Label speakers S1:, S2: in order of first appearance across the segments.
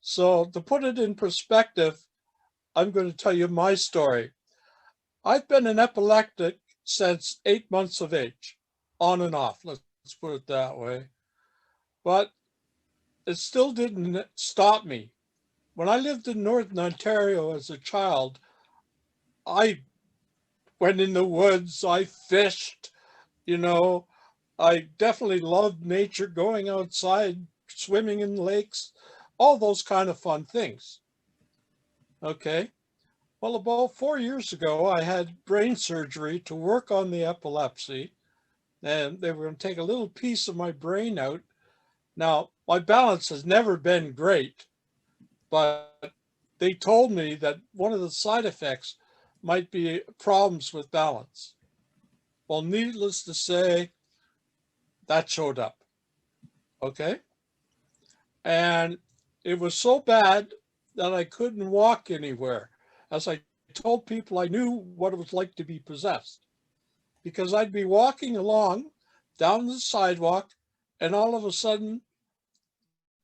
S1: So to put it in perspective, I'm going to tell you my story. I've been an epileptic since 8 months of age, on and off, let's put it that way. But it still didn't stop me. When I lived in Northern Ontario as a child, I went in the woods, I fished, you know, I definitely loved nature, going outside, swimming in lakes, all those kind of fun things. Okay. Well, about 4 years ago, I had brain surgery to work on the epilepsy, and they were going to take a little piece of my brain out. Now, my balance has never been great, but they told me that one of the side effects might be problems with balance. Well, needless to say, that showed up. Okay. And it was so bad that I couldn't walk anywhere. As I told people, I knew what it was like to be possessed because I'd be walking along down the sidewalk and all of a sudden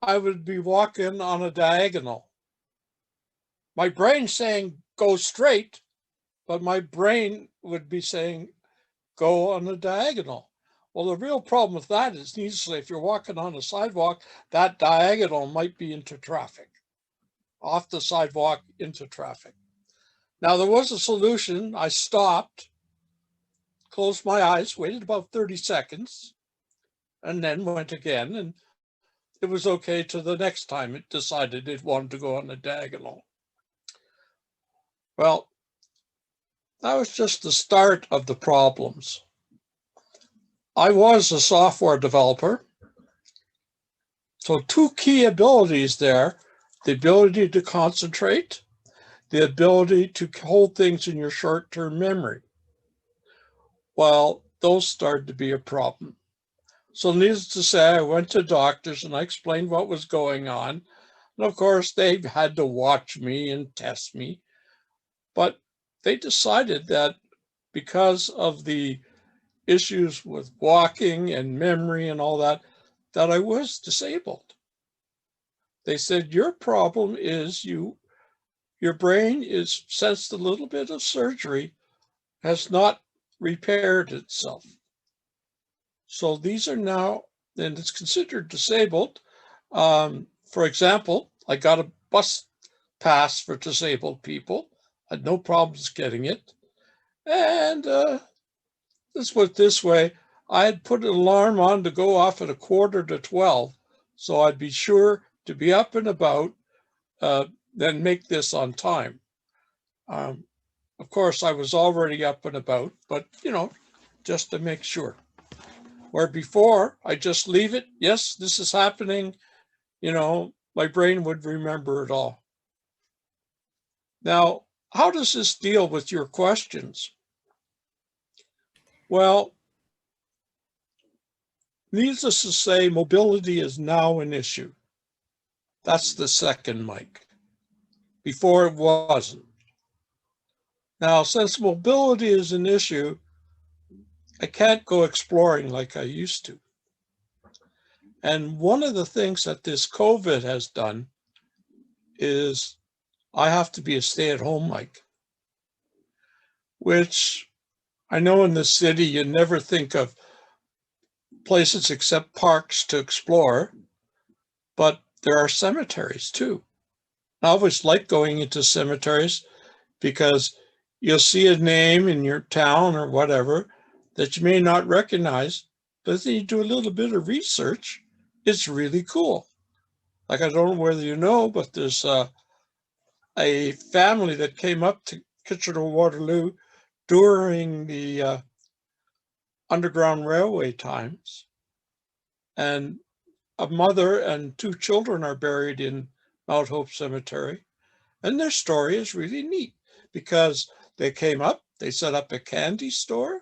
S1: I would be walking on a diagonal. My brain saying go straight, but my brain would be saying go on a diagonal. Well, the real problem with that is, needless to say, if you're walking on a sidewalk, that diagonal might be into traffic, off the sidewalk into traffic. Now, there was a solution. I stopped, closed my eyes, waited about 30 seconds, and then went again. And it was okay to the next time it decided it wanted to go on a diagonal. Well, that was just the start of the problems. I was a software developer. So, two key abilities there: the ability to concentrate, the ability to hold things in your short term memory. Well, those started to be a problem. So, needless to say, I went to doctors and I explained what was going on. And of course, they had to watch me and test me. But they decided that because of the issues with walking and memory and all that, that I was disabled. They said, your problem is your brain is, since the little bit of surgery, has not repaired itself. So these are now, and it's considered disabled. For example, I got a bus pass for disabled people. I had no problems getting it. And let's put it this way, I had put an alarm on to go off at 11:45, so I'd be sure to be up and about, uh, then make this on time. Um, of course, I was already up and about, but just to make sure. Where before, I just leave it. Yes, this is happening. My brain would remember it all. Now, how does this deal with your questions? Well, needless to say, mobility is now an issue. That's the second mic. Before it wasn't. Now, since mobility is an issue, I can't go exploring like I used to. And one of the things that this COVID has done is I have to be a stay-at-home mic, which I know in the city you never think of places except parks to explore, but there are cemeteries too. I always like going into cemeteries because you'll see a name in your town or whatever that you may not recognize, but then you do a little bit of research. It's really cool. Like, I don't know whether you know, but there's a family that came up to Kitchener-Waterloo during the Underground Railway times, and a mother and two children are buried in Mount Hope Cemetery. And their story is really neat because they came up, they set up a candy store,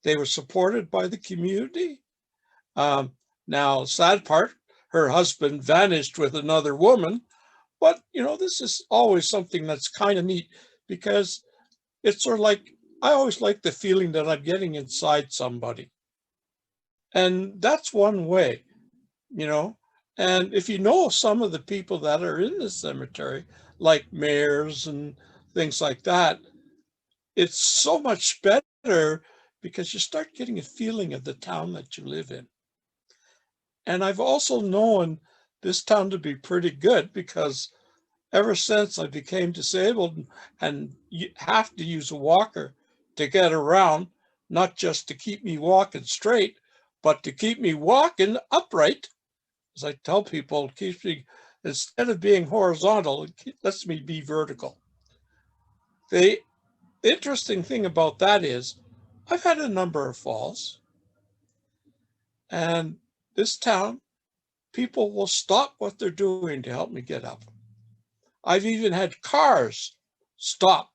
S1: they were supported by the community. Um, Now, sad part, her husband vanished with another woman, but this is always something that's kind of neat because it's sort of like, I always like the feeling that I'm getting inside somebody. And that's one way, you know. And if you know some of the people that are in the cemetery, like mayors and things like that, it's so much better because you start getting a feeling of the town that you live in. And I've also known this town to be pretty good because ever since I became disabled and you have to use a walker to get around, not just to keep me walking straight, but to keep me walking upright. As I tell people, it keeps me, instead of being horizontal, it lets me be vertical. The interesting thing about that is I've had a number of falls, and this town, people will stop what they're doing to help me get up. I've even had cars stop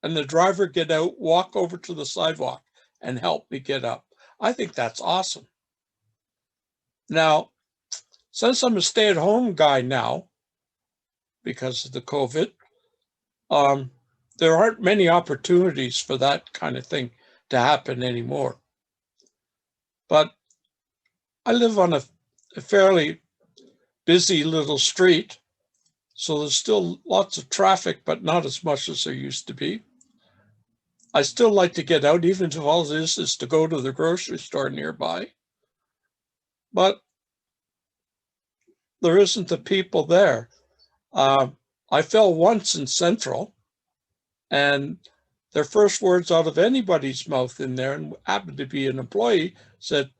S1: and the driver get out, walk over to the sidewalk and help me get up. I think that's awesome. Now, since I'm a stay-at-home guy now, because of the COVID, there aren't many opportunities for that kind of thing to happen anymore. But I live on a fairly busy little street, so there's still lots of traffic, but not as much as there used to be. I still like to get out, even if all it is to go to the grocery store nearby. But there isn't the people there. I fell once in Central, and their first words out of anybody's mouth in there, and happened to be an employee, said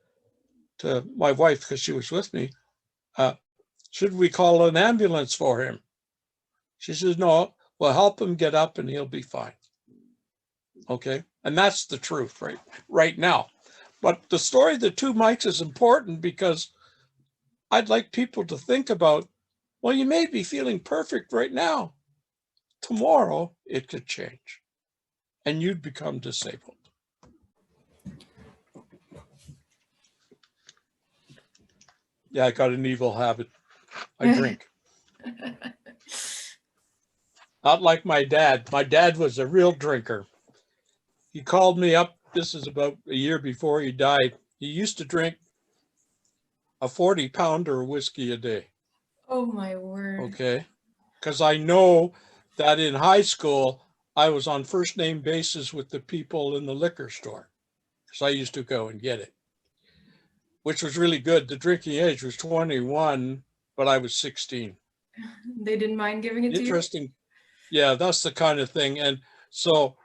S1: to my wife, because she was with me, should we call an ambulance for him? She says, no, we'll help him get up and he'll be fine. Okay, and that's the truth right now. But the story of the two mics is important because I'd like people to think about, well, you may be feeling perfect right now. Tomorrow it could change and you'd become disabled. Yeah, I got an evil habit. I drink. Not like my dad. My dad was a real drinker. He called me up. This is about a year before he died. He used to drink a 40-pounder of whiskey a day.
S2: Oh my word.
S1: Okay. Because I know that in high school, I was on first name basis with the people in the liquor store. Because I used to go and get it, which was really good. The drinking age was 21, but I was 16.
S2: They didn't mind giving it to you?
S1: Interesting. Yeah, that's the kind of thing. And so,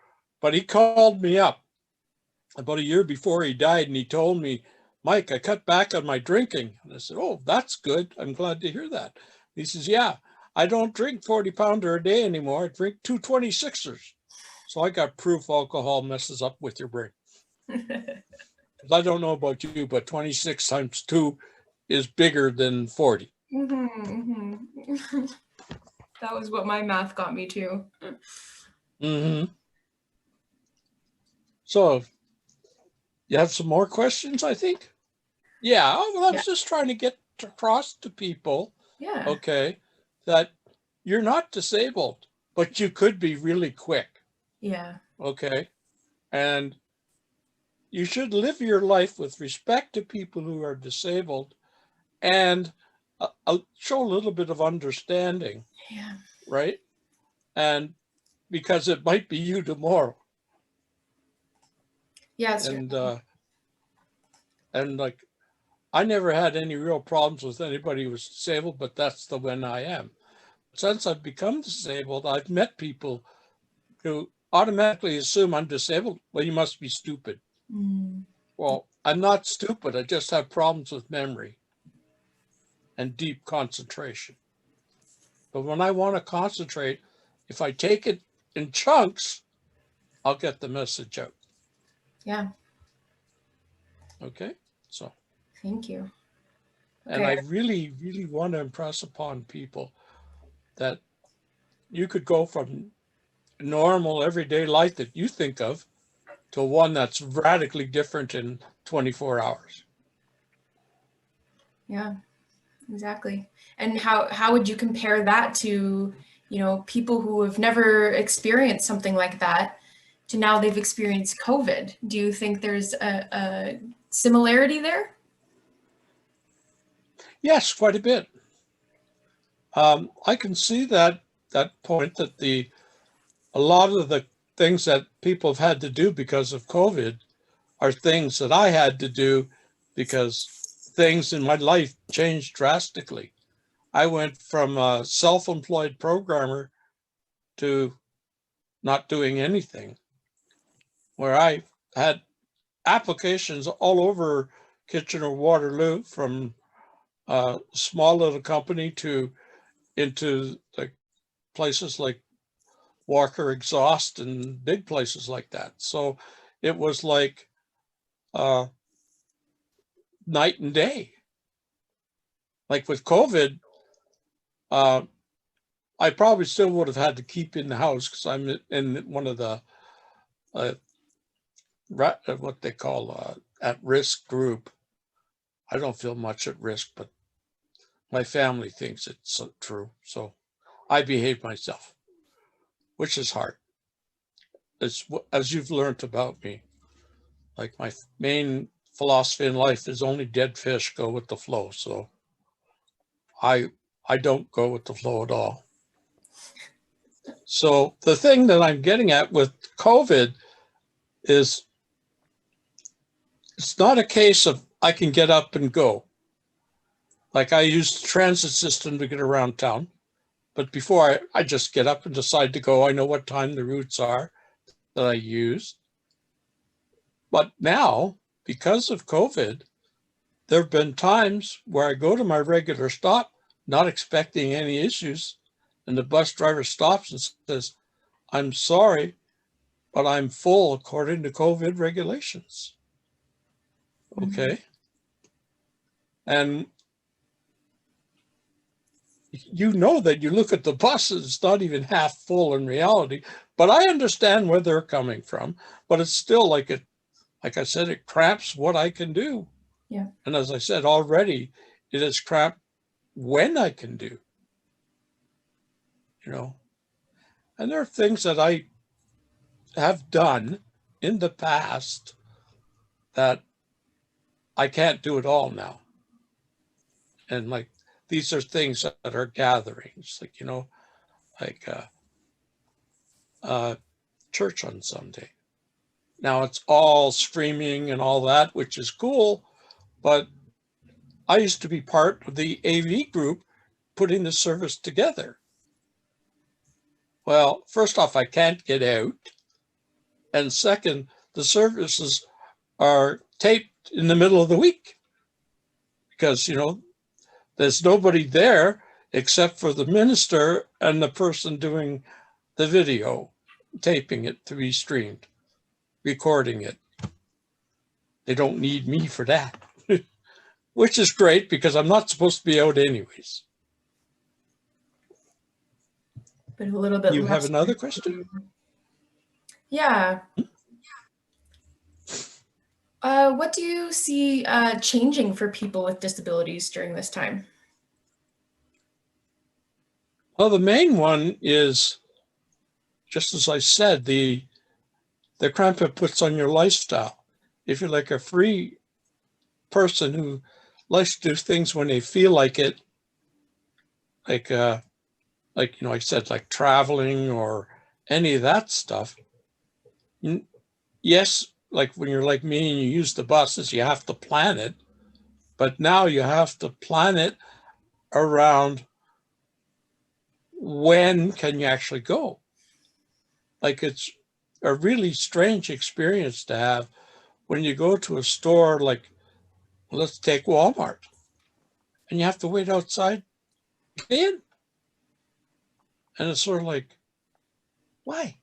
S1: but he called me up about a year before he died and he told me, Mike, I cut back on my drinking. And I said, oh, that's good. I'm glad to hear that. He says, yeah, I don't drink 40-pounder a day anymore. I drink 226ers. So I got proof alcohol messes up with your brain. I don't know about you, but 26 times 2 is bigger than 40.
S2: Mm-hmm, mm-hmm. That was what my math got me to.
S1: Mm-hmm. So you have some more questions, I think? Yeah, well, I was just trying to get across to people, okay, that you're not disabled, but you could be really quick.
S2: Yeah.
S1: Okay. And you should live your life with respect to people who are disabled and show a little bit of understanding.
S2: Yeah.
S1: Right. And because it might be you tomorrow.
S2: Yeah.
S1: And like, I never had any real problems with anybody who was disabled, but that's the way I am. Since I've become disabled, I've met people who automatically assume I'm disabled. Well, you must be stupid.
S2: Mm.
S1: Well, I'm not stupid. I just have problems with memory and deep concentration. But when I want to concentrate, if I take it in chunks, I'll get the message out.
S2: Yeah.
S1: Okay. So.
S2: Thank you.
S1: Okay. And I really, really want to impress upon people that you could go from normal everyday life that you think of to one that's radically different in 24 hours.
S2: Yeah, exactly. And how would you compare that to, people who have never experienced something like that to now they've experienced COVID? Do you think there's a similarity there?
S1: Yes, quite a bit. I can see that point that a lot of the things that people have had to do because of COVID are things that I had to do because things in my life changed drastically. I went from a self-employed programmer to not doing anything, where I had applications all over Kitchener-Waterloo, from a small little company to into like places like Walker Exhaust and big places like that. So it was like uh, night and day. Like with COVID, uh, I probably still would have had to keep in the house because I'm in one of the uh, what they call at risk group. I don't feel much at risk, but my family thinks it's true. So I behave myself, which is hard. As you've learned about me, like my main philosophy in life is only dead fish go with the flow. So I I don't go with the flow at all. So the thing that I'm getting at with COVID is it's not a case of I can get up and go. Like I use the transit system to get around town, but before I just get up and decide to go. I know what time the routes are that I use. But now, because of COVID, there have been times where I go to my regular stop, not expecting any issues, and the bus driver stops and says, "I'm sorry, but I'm full according to COVID regulations."
S2: Mhm.
S1: Okay. And you know that you look at the bus, it's not even half full in reality, but I understand where they're coming from. But it's still like I said, it cramps what I can do.
S2: Yeah.
S1: And as I said already, it has cramped when I can do, you know. And there are things that I have done in the past that I can't do at all now. And like these are things that are gatherings, like, like uh, church on Sunday. Now it's all streaming and all that, which is cool, but I used to be part of the AV group putting the service together. Well, first off, I can't get out. And second, the services are taped in the middle of the week because, there's nobody there except for the minister and the person doing the video, taping it to be streamed, recording it. They don't need me for that, which is great because I'm not supposed to be out anyways.
S2: But a little bit
S1: You have
S2: less.
S1: another question?
S2: Yeah. What do you see changing for people with disabilities during this time?
S1: Well, the main one is, just as I said, the cramp it puts on your lifestyle. If you're like a free person who likes to do things when they feel like it, like I said, like traveling or any of that stuff. Yes, like when you're like me and you use the buses, you have to plan it, but now you have to plan it around when can you actually go. Like it's a really strange experience to have when you go to a store like, let's take Walmart, and you have to wait outside to get in. And it's sort of like, why?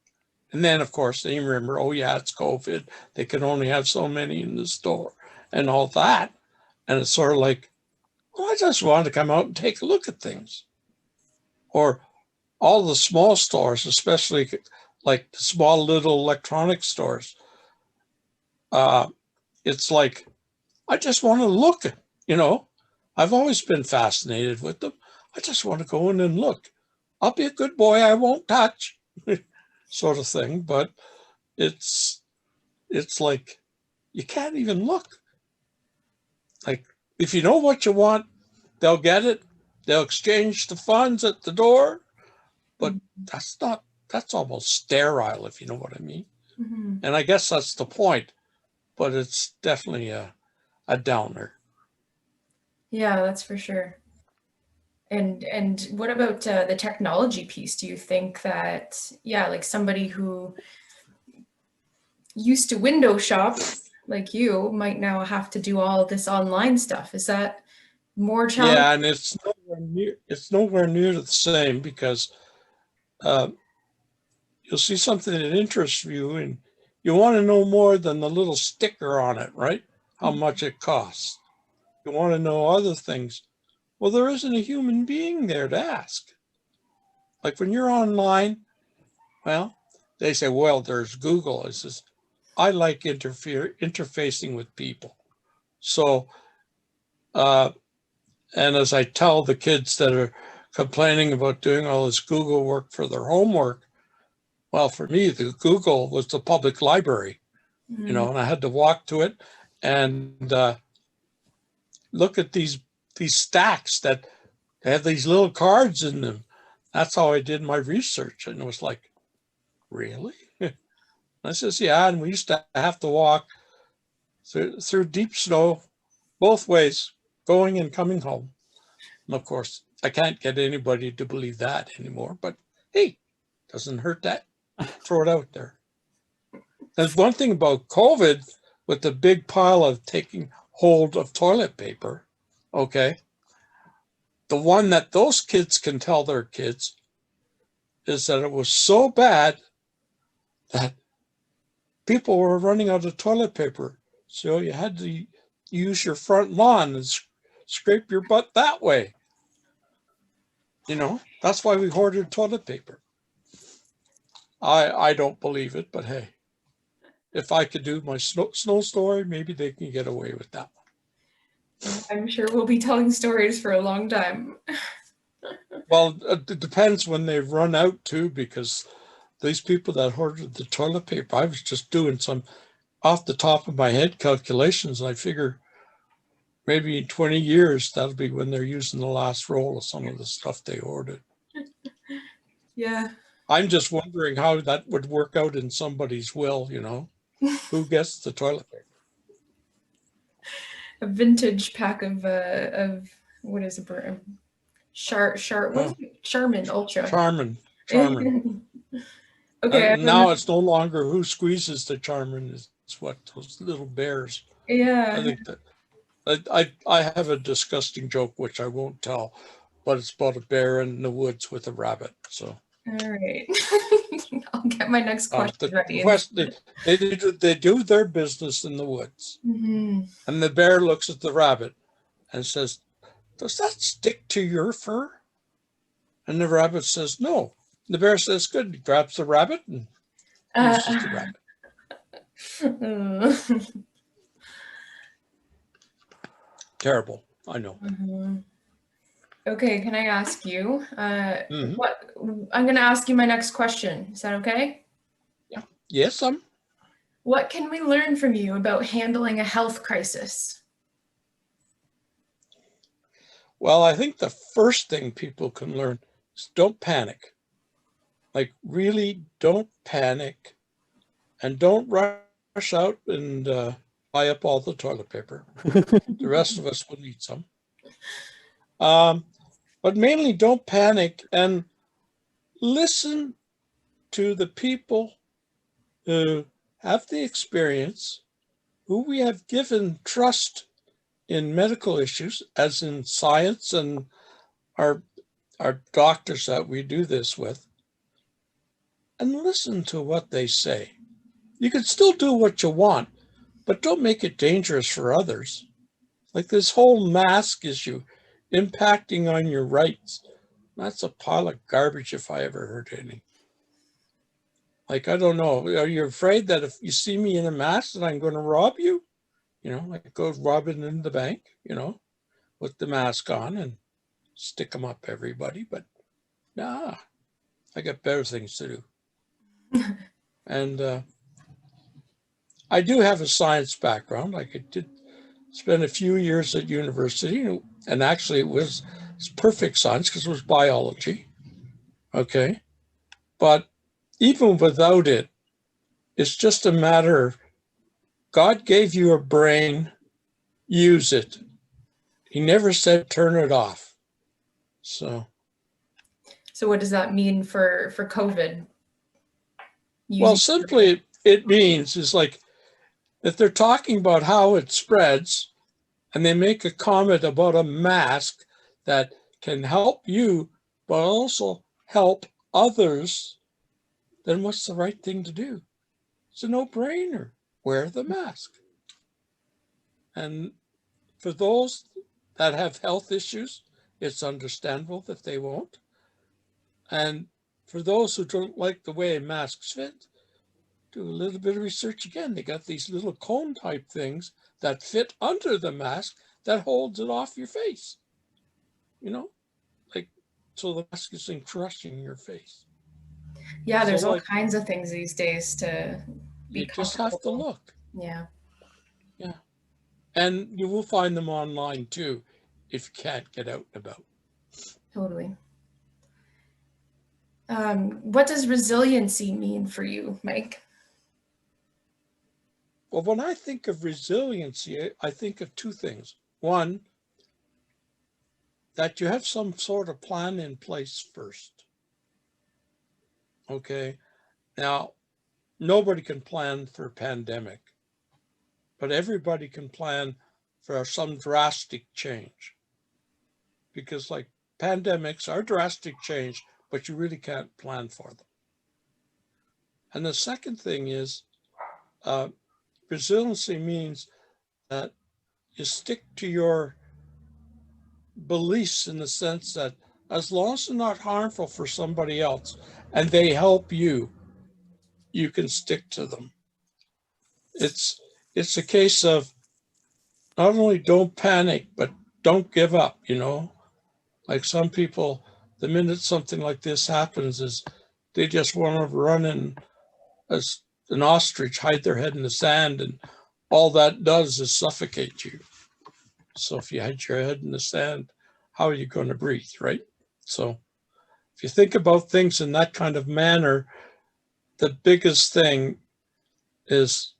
S1: And then, of course, they remember, oh, yeah, it's COVID. They can only have so many in the store and all that. And it's sort of like, well, I just wanted to come out and take a look at things. Or all the small stores, especially like the small little electronic stores. Uh, it's like, I just want to look, you know. I've always been fascinated with them. I just want to go in and look. I'll be a good boy. I won't touch, sort of thing. But it's like you can't even look. Like if you know what you want, they'll get it. They'll exchange the funds at the door, but
S2: Mm-hmm.
S1: that's almost sterile, if you know what I mean.
S2: Mm-hmm.
S1: And I guess that's the point, but it's definitely a downer.
S2: Yeah, that's for sure. And what about the technology piece? Do you think that, yeah, like somebody who used to window shop like you might now have to do all this online stuff? Is that more challenging?
S1: Yeah, and it's nowhere near the same because uh, you'll see something that interests you and you want to know more than the little sticker on it, right? How much it costs. You want to know other things. Well, there isn't a human being there to ask. Like when you're online, well, they say, well, there's Google. It says, I like interfacing with people. So, uh, and as I tell the kids that are complaining about doing all this Google work for their homework, well, for me, the Google was the public library,
S2: Mm,
S1: and I had to walk to it and look at these stacks that have these little cards in them. That's how I did my research. And it was like, really? I says, yeah. And we used to have to walk through deep snow both ways, going and coming home. And of course, I can't get anybody to believe that anymore. But hey, doesn't hurt that. Throw it out there. There's one thing about COVID with the big pile of taking hold of toilet paper. Okay. The one that those kids can tell their kids is that it was so bad that people were running out of toilet paper. So you had to use your front lawn and scrape your butt that way. That's why we hoarded toilet paper. I don't believe it, but hey, if I could do my snow story, maybe they can get away with that one.
S2: I'm sure we'll be telling stories for a long time.
S1: Well, it depends when they run out too, because these people that hoarded the toilet paper, I was just doing some off the top of my head calculations, and I figure maybe in 20 years, that'll be when they're using the last roll of some of the stuff they ordered.
S2: Yeah.
S1: I'm just wondering how that would work out in somebody's will. Who gets the toilet paper?
S2: A vintage pack of what is it? What is
S1: Oh,
S2: it? Charmin Ultra.
S1: Charmin, Charmin.
S2: Okay, I have
S1: Now it's no longer who squeezes the Charmin. It's what those little bears. I
S2: yeah.
S1: think that I have a disgusting joke which I won't tell, but it's about a bear in the woods with a rabbit. So
S2: All right. I'll get my next question
S1: the
S2: ready
S1: question
S2: instead.
S1: they do their business in the woods,
S2: Hmm.
S1: and the bear looks at the rabbit and says, "Does that stick to your fur?" And the rabbit says, "No." The bear says, "Good." He grabs the rabbit and uses the
S2: Uh,
S1: rabbit.
S2: uh,
S1: Terrible, I know.
S2: mhm. Okay, can I ask you?
S1: Mm-hmm.
S2: What I'm going to ask you my next question. Is that okay?
S1: Yeah. Yes,
S2: What can we learn from you about handling a health crisis?
S1: Well, I think the first thing people can learn is don't panic. Like, really, don't panic and don't rush out and buy up all the toilet paper. The rest of us will need some. Um, but mainly, don't panic and listen to the people who have the experience, who we have given trust in medical issues, as in science and our our doctors that we do this with, and listen to what they say. You can still do what you want, but don't make it dangerous for others. Like this whole mask issue impacting on your rights. That's a pile of garbage if I ever heard any. Like, I don't know. Are you afraid that if you see me in a mask that I'm going to rob you? Like go robbing in the bank, with the mask on and stick them up everybody. But nah, I got better things to do. And I do have a science background. Like I did spent a few years at university, and actually it's perfect science because it was biology. Okay. But even without it, it's just a matter of God gave you a brain, use it. He never said turn it off. So
S2: what does that mean for COVID?
S1: well,
S2: Using
S1: simply it means is like if they're talking about how it spreads and they make a comment about a mask that can help you, but also help others, then what's the right thing to do? It's a no-brainer. Wear the mask. And for those that have health issues, it's understandable that they won't. And for those who don't like the way masks fit, do a little bit of research again. They got these little cone type things that fit under the mask that holds it off your face. You know, like so the mask isn't crushing your face.
S2: Yeah,
S1: So
S2: there's all
S1: like
S2: kinds of things these days to be
S1: you just have to
S2: comfortable.
S1: look.
S2: Yeah,
S1: Yeah. And you will find them online too if you can't get out and about.
S2: totally. What does resiliency mean for you, Mike?
S1: Well, when I think of resiliency, I think of two things. One, that you have some sort of plan in place first. Okay. Now, nobody can plan for a pandemic, but everybody can plan for some drastic change. Because, like, pandemics are drastic change, but you really can't plan for them. And the second thing is uh, resiliency means that you stick to your beliefs in the sense that as long as they're not harmful for somebody else and they help you, you can stick to them. It's it's a case of not only don't panic, but don't give up. Like some people, the minute something like this happens, is they just want to run and as an ostrich hide their head in the sand, and all that does is suffocate you. So if you hide your head in the sand, how are you going to breathe, right? So if you think about things in that kind of manner, the biggest thing is,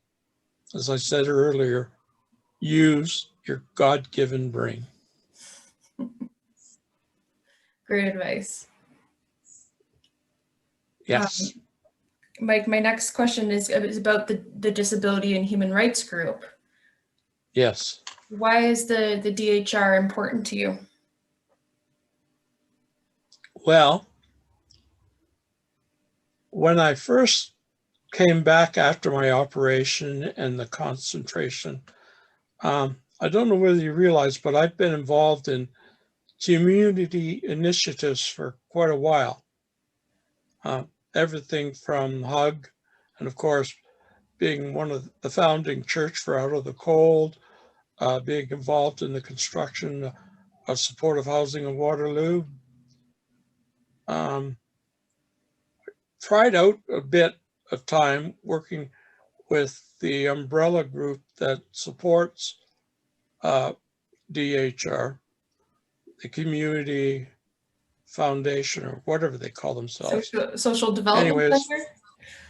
S1: as I said earlier, use your God-given brain.
S2: Great advice.
S1: Yes.
S2: Mike, my next question is about the Disability and Human Rights Group.
S1: Yes.
S2: Why is the DHR important to you?
S1: Well, when I first came back after my operation and the concentration, I don't know whether you realize, but I've been involved in community initiatives for quite a while. Everything from HUG, and of course, being one of the founding church for Out of the Cold, being involved in the construction of supportive housing in Waterloo. Um, tried out a bit of time working with the umbrella group that supports DHR, the Community Foundation, or whatever they call themselves.
S2: Social Development
S1: Anyways,
S2: Center?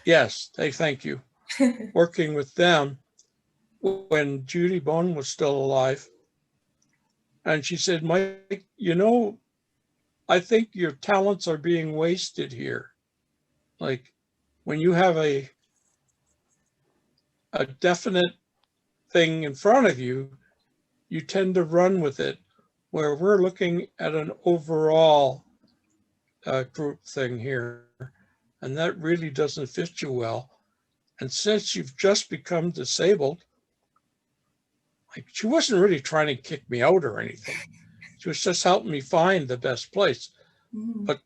S1: yes, thank you. Working with them when Judy Bone was still alive. And she said, Mike, I think your talents are being wasted here. Like when you have a definite thing in front of you, you tend to run with it. Where we're looking at an overall group thing here, and that really doesn't fit you well. And since you've just become disabled, like she wasn't really trying to kick me out or anything. She was just helping me find the best place.
S2: Mm-hmm.
S1: But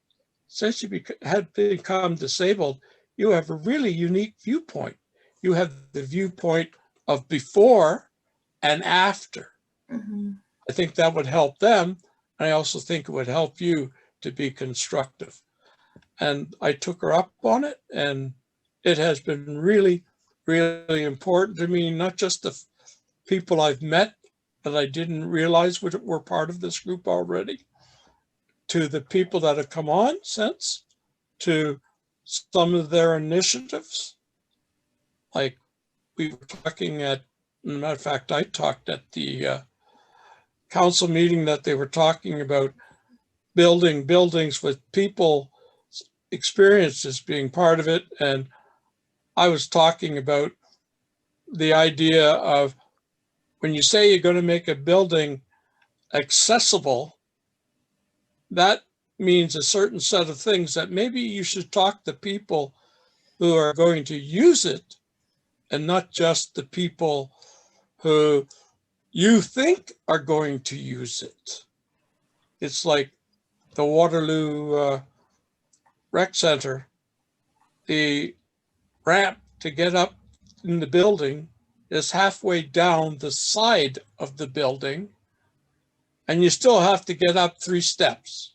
S1: since you had become disabled, you have a really unique viewpoint. You have the viewpoint of before and after.
S2: Mm-hmm.
S1: I think that would help them. And I also think it would help you to be constructive. And I took her up on it, and it has been really, really important to me, not just the people I've met, that I didn't realize were part of this group already, to the people that have come on since, to some of their initiatives. Like we were talking at, as a matter of fact, I talked at the council meeting that they were talking about building buildings with people experiences being part of it. And I was talking about the idea of when you say you're going to make a building accessible, that means a certain set of things that maybe you should talk to people who are going to use it and not just the people who you think are going to use it. It's like the Waterloo Rec Center. The ramp to get up in the building is halfway down the side of the building, and you still have to get up 3 steps.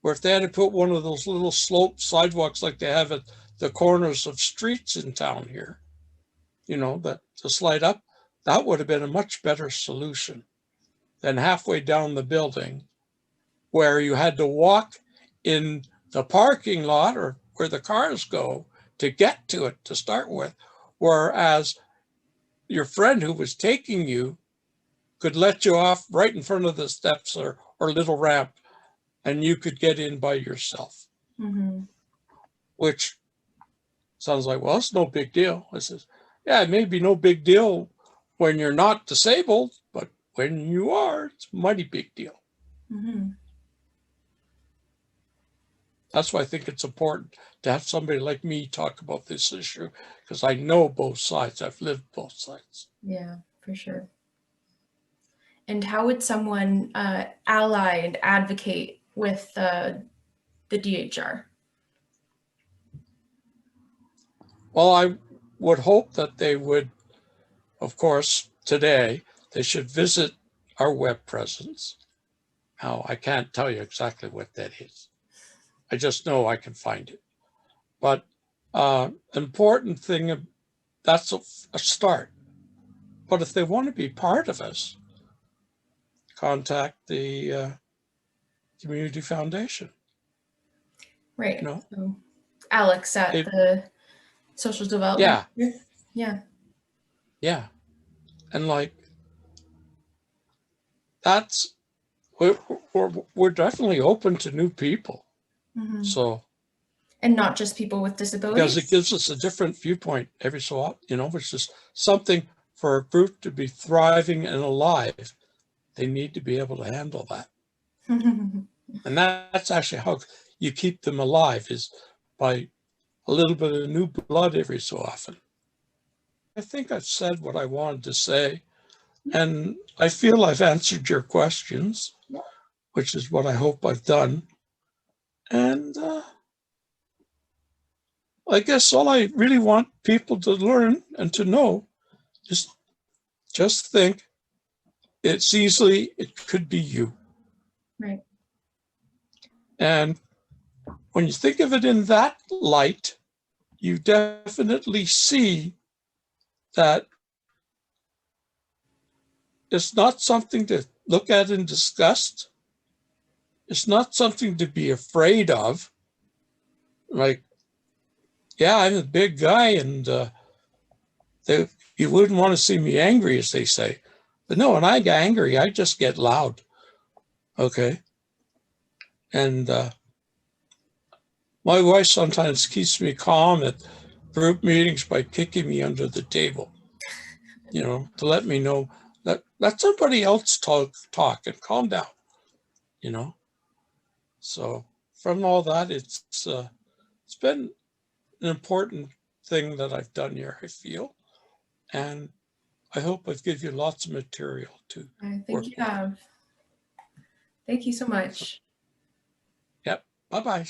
S1: Where if they had to put one of those little slope sidewalks like they have at the corners of streets in town here, you know, that to slide up, that would have been a much better solution than halfway down the building where you had to walk in the parking lot or where the cars go to get to it to start with. Whereas your friend who was taking you could let you off right in front of the steps or little ramp, and you could get in by yourself.
S2: Mm-hmm.
S1: Which sounds like, well, it's no big deal. I says, yeah, it may be no big deal when you're not disabled, but when you are, it's a mighty big deal.
S2: Mm-hmm.
S1: That's why I think it's important to have somebody like me talk about this issue, because I know both sides. I've lived both sides.
S2: Yeah, for sure. And how would someone ally and advocate with the DHR?
S1: Well, I would hope that they would, of course, today, they should visit our web presence. Now, I can't tell you exactly what that is. I just know I can find it. But important thing, that's a start. But if they want to be part of us, contact the Community Foundation.
S2: Right.
S1: You know?
S2: So Alex at the social development.
S1: Yeah.
S2: Yeah.
S1: Yeah. And like, that's, we're definitely open to new people.
S2: Mm-hmm.
S1: So,
S2: and not just people with disabilities.
S1: Because it gives us a different viewpoint every so often, you know, which is something for a group to be thriving and alive. They need to be able to handle that. And that's actually how you keep them alive, is by a little bit of new blood every so often. I think I've said what I wanted to say, and I feel I've answered your questions, which is what I hope I've done. And I guess all I really want people to learn and to know is just think it could be you.
S2: Right.
S1: And when you think of it in that light, you definitely see that it's not something to look at in disgust. It's not something to be afraid of. Like, yeah, I'm a big guy, and you wouldn't want to see me angry, as they say. But no, when I get angry, I just get loud. Okay. And my wife sometimes keeps me calm at group meetings by kicking me under the table, you know, to let me know that let somebody else talk and calm down, you know. So from all that, it's been an important thing that I've done here, I feel. And I hope I've given you lots of material to
S2: I think
S1: work
S2: you
S1: with.
S2: have. Thank you so much.
S1: Yep. Bye-bye.